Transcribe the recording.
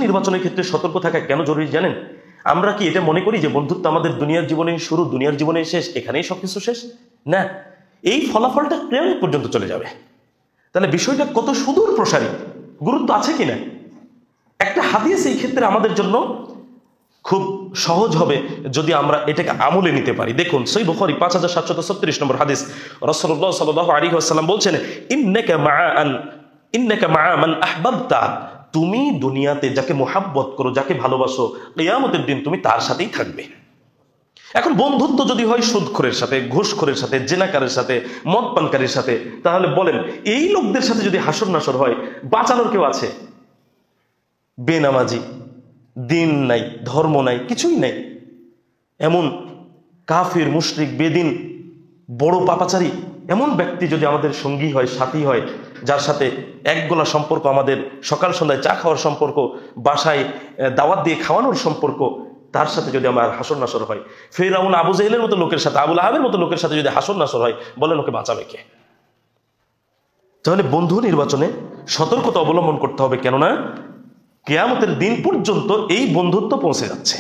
নির্বাচনের ক্ষেত্রে সতর্ক থাকা কেন জরুরি জানেন? আমরা কি এটা মনে করি যে বন্ধুত্ব আমাদের দুনিয়ার জীবনে শুরু, দুনিয়ার জীবনে শেষ, এখানেই সবকিছু শেষ? না, এই ফলাফলটা কিয়ামত পর্যন্ত চলে যাবে। তাহলে বিষয়টা কত সুদূর প্রসারী, গুরুত্ব আছে কিনা। একটা হাদিস এই ক্ষেত্রে আমাদের জন্য খুব সহজ হবে যদি আমরা এটাকে আমলে নিতে পারি। দেখুন সহিহ বুখারী 5736 নম্বর হাদিস, রাসূলুল্লাহ সাল্লাল্লাহু আলাইহি ওয়াসাল্লাম বলছেন, ইন্নাকা মা মান আহবাবতা, তুমি দুনিয়াতে যাকে মোহাব্বত করো, যাকে ভালোবাসো, কিয়ামতের দিন তুমি তার সাথেই থাকবে। এখন বন্ধুত্ব যদি হয় সুদখোরের সাথে, ঘুষখোরের সাথে, জেনাকারের সাথে, মদ পানকারীর সাথে, তাহলে বলেন এই লোকদের সাথে যদি হাসর নাসর হয়, বাঁচানোর কেউ আছে? বেনামাজি, দিন নাই, ধর্ম নাই, কিছুই নাই, এমন কাফির, মুশরিক, বেদিন, বড় পাপাচারী এমন ব্যক্তি যদি আমাদের সঙ্গী হয়, সাথী হয়, যার সাথে এক গোলা সম্পর্ক, আমাদের সকাল সন্ধ্যায় চা খাওয়ার সম্পর্ক, বাসায় দাওয়াত দিয়ে খাওয়ানোর সম্পর্ক, তার সাথে যদি আমার হাসর নাসর হয়, ফিরআউন, আবু জাহেলের মতো লোকের সাথে, আবু লাহাবের মতো লোকের সাথে যদি হাসর নাসর হয়, বলেন ওকে বাঁচাবে কে? তাহলে বন্ধু নির্বাচনে সতর্কতা অবলম্বন করতে হবে, কেননা কিয়ামতের দিন পর্যন্ত এই বন্ধুত্ব পৌঁছে যাচ্ছে।